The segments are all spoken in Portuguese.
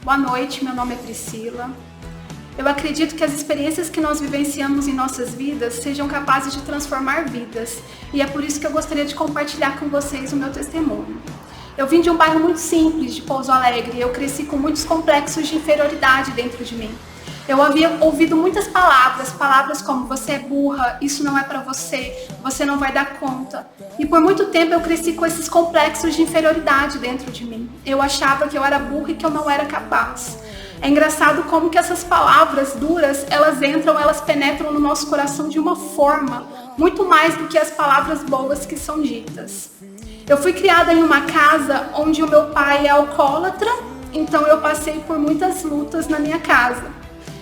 Boa noite, meu nome é Priscila. Eu acredito que as experiências que nós vivenciamos em nossas vidas sejam capazes de transformar vidas. E é por isso que eu gostaria de compartilhar com vocês o meu testemunho. Eu vim de um bairro muito simples, de Pouso Alegre, e eu cresci com muitos complexos de inferioridade dentro de mim. Eu havia ouvido muitas palavras como você é burra, isso não é pra você, você não vai dar conta. E por muito tempo eu cresci com esses complexos de inferioridade dentro de mim. Eu achava que eu era burra e que eu não era capaz. É engraçado como que essas palavras duras, elas penetram no nosso coração de uma forma muito mais do que as palavras boas que são ditas. Eu fui criada em uma casa onde o meu pai é alcoólatra, então eu passei por muitas lutas na minha casa.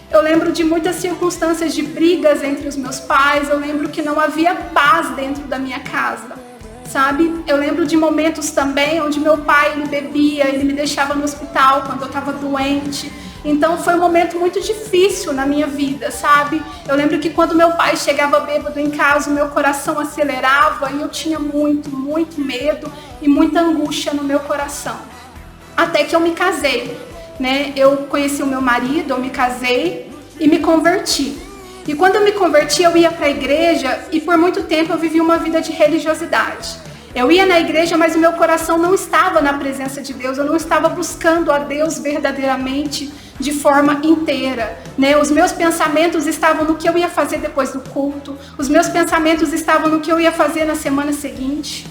Eu lembro de muitas circunstâncias de brigas entre os meus pais, eu lembro que não havia paz dentro da minha casa, sabe? Eu lembro de momentos também onde meu pai, ele bebia, ele me deixava no hospital quando eu estava doente. Então foi um momento muito difícil na minha vida, sabe? Eu lembro que quando meu pai chegava bêbado em casa, o meu coração acelerava e eu tinha muito medo e muita angústia no meu coração. Até que eu me casei. Eu conheci o meu marido, eu me casei e me converti. E quando eu me converti, eu ia para a igreja e por muito tempo eu vivi uma vida de religiosidade. Eu ia na igreja, mas o meu coração não estava na presença de Deus, eu não estava buscando a Deus verdadeiramente de forma inteira. Os meus pensamentos estavam no que eu ia fazer depois do culto, os meus pensamentos estavam no que eu ia fazer na semana seguinte.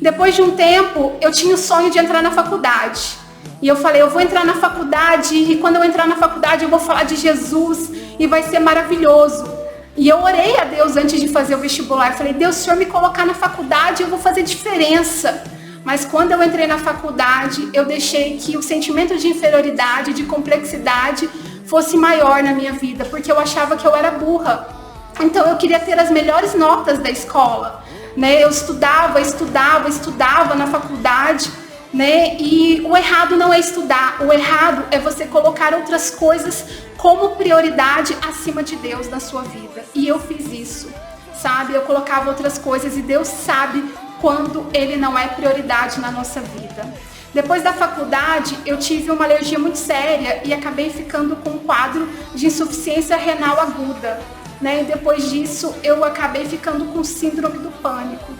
Depois de um tempo, eu tinha o sonho de entrar na faculdade. E eu falei, eu vou entrar na faculdade e quando eu entrar na faculdade eu vou falar de Jesus e vai ser maravilhoso. E eu orei a Deus antes de fazer o vestibular. Falei, Deus, se o Senhor me colocar na faculdade eu vou fazer diferença. Mas quando eu entrei na faculdade, eu deixei que o sentimento de inferioridade, de complexidade fosse maior na minha vida, porque eu achava que eu era burra. Então eu queria ter as melhores notas da escola. Eu estudava na faculdade. E o errado não é estudar, o errado é você colocar outras coisas como prioridade acima de Deus na sua vida. E eu fiz isso, sabe? Eu colocava outras coisas e Deus sabe quando Ele não é prioridade na nossa vida. Depois da faculdade, eu tive uma alergia muito séria e acabei ficando com um quadro de insuficiência renal aguda. E depois disso, eu acabei ficando com síndrome do pânico.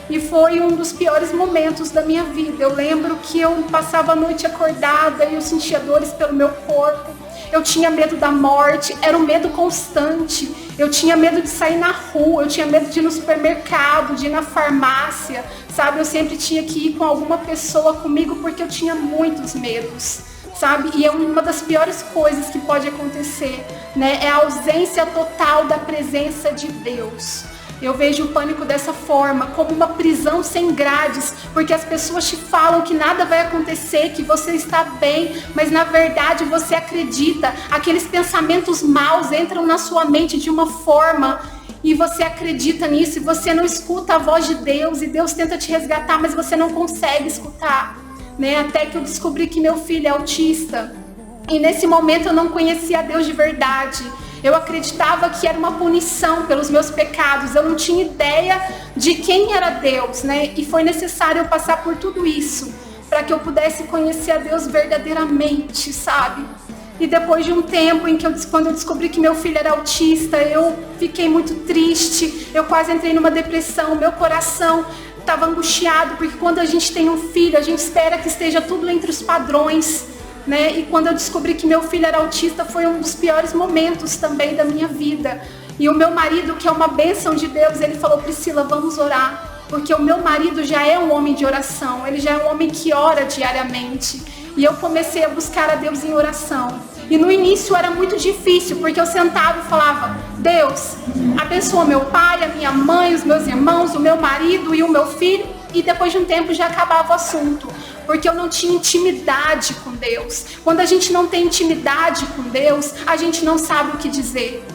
E foi um dos piores momentos da minha vida. Eu lembro que eu passava a noite acordada e eu sentia dores pelo meu corpo. Eu tinha medo da morte, era um medo constante. Eu tinha medo de sair na rua, eu tinha medo de ir no supermercado, de ir na farmácia, sabe? Eu sempre tinha que ir com alguma pessoa comigo porque eu tinha muitos medos, sabe? E é uma das piores coisas que pode acontecer, É a ausência total da presença de Deus. Eu vejo o pânico dessa forma, como uma prisão sem grades, porque as pessoas te falam que nada vai acontecer, que você está bem, mas na verdade você acredita, aqueles pensamentos maus entram na sua mente de uma forma e você acredita nisso e você não escuta a voz de Deus e Deus tenta te resgatar, mas você não consegue escutar, Até que eu descobri que meu filho é autista e nesse momento eu não conhecia a Deus de verdade. Eu acreditava que era uma punição pelos meus pecados. Eu não tinha ideia de quem era Deus, E foi necessário eu passar por tudo isso para que eu pudesse conhecer a Deus verdadeiramente, sabe? E depois de um tempo quando eu descobri que meu filho era autista, eu fiquei muito triste. Eu quase entrei numa depressão. Meu coração estava angustiado, porque quando a gente tem um filho, a gente espera que esteja tudo entre os padrões. E quando eu descobri que meu filho era autista, foi um dos piores momentos também da minha vida. E o meu marido, que é uma bênção de Deus, ele falou, Priscila, vamos orar. Porque o meu marido já é um homem de oração, ele já é um homem que ora diariamente. E eu comecei a buscar a Deus em oração. E no início era muito difícil, porque eu sentava e falava, Deus, abençoa meu pai, a minha mãe, os meus irmãos, o meu marido e o meu filho. E depois de um tempo já acabava o assunto, porque eu não tinha intimidade com Deus. Quando a gente não tem intimidade com Deus, a gente não sabe o que dizer.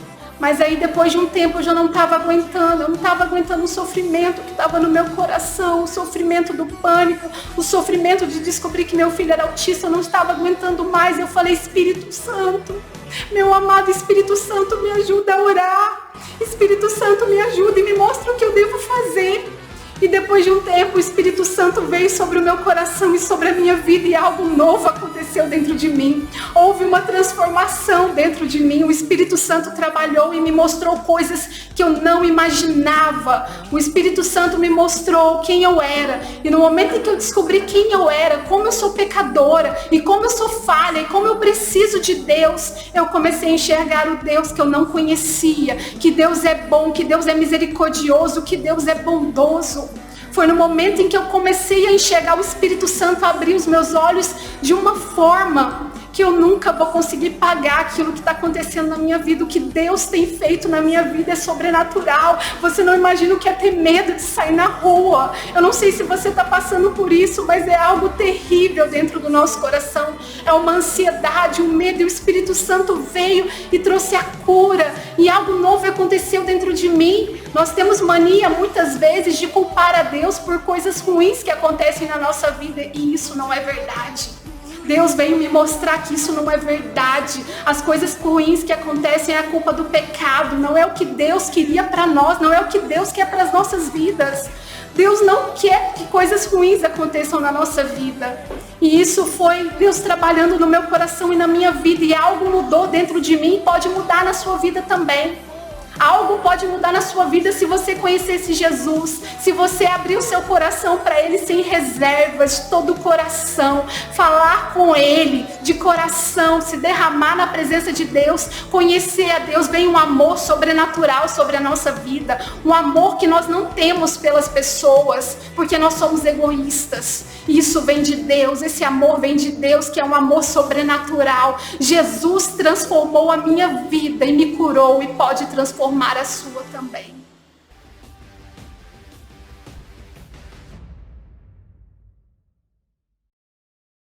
Mas aí depois de um tempo eu já não estava aguentando, eu não estava aguentando o sofrimento que estava no meu coração, o sofrimento do pânico, o sofrimento de descobrir que meu filho era autista, eu não estava aguentando mais. Eu falei, Espírito Santo, meu amado Espírito Santo, me ajuda a orar. Espírito Santo, me ajuda e me mostra o que eu devo fazer. E depois de um tempo, o Espírito Santo veio sobre o meu coração e sobre a minha vida, e algo novo aconteceu dentro de mim. Houve uma transformação dentro de mim. O Espírito Santo trabalhou e me mostrou coisas que eu não imaginava. O Espírito Santo me mostrou quem eu era. E no momento em que eu descobri quem eu era, como eu sou pecadora, e como eu sou falha, e como eu preciso de Deus, eu comecei a enxergar o Deus que eu não conhecia. Que Deus é bom, que Deus é misericordioso, que Deus é bondoso. Foi no momento em que eu comecei a enxergar o Espírito Santo abrir os meus olhos de uma forma que eu nunca vou conseguir pagar aquilo que está acontecendo na minha vida. O que Deus tem feito na minha vida é sobrenatural. Você não imagina o que é ter medo de sair na rua. Eu não sei se você está passando por isso, mas é algo terrível dentro do nosso coração. É uma ansiedade, um medo, e o Espírito Santo veio e trouxe a cura. E algo novo aconteceu dentro de mim. Nós temos mania, muitas vezes, de culpar a Deus por coisas ruins que acontecem na nossa vida, e isso não é verdade. Deus veio me mostrar que isso não é verdade. As coisas ruins que acontecem é a culpa do pecado. Não é o que Deus queria para nós, não é o que Deus quer para as nossas vidas. Deus não quer que coisas ruins aconteçam na nossa vida. E isso foi Deus trabalhando no meu coração e na minha vida. E algo mudou dentro de mim e pode mudar na sua vida também. Algo pode mudar na sua vida se você conhecesse Jesus, se você abrir o seu coração para Ele sem reservas, de todo o coração, falar com Ele de coração, se derramar na presença de Deus, conhecer a Deus. Vem um amor sobrenatural sobre a nossa vida, um amor que nós não temos pelas pessoas, porque nós somos egoístas. Isso vem de Deus, esse amor vem de Deus, que é um amor sobrenatural. Jesus transformou a minha vida e me curou, e pode transformar a sua também.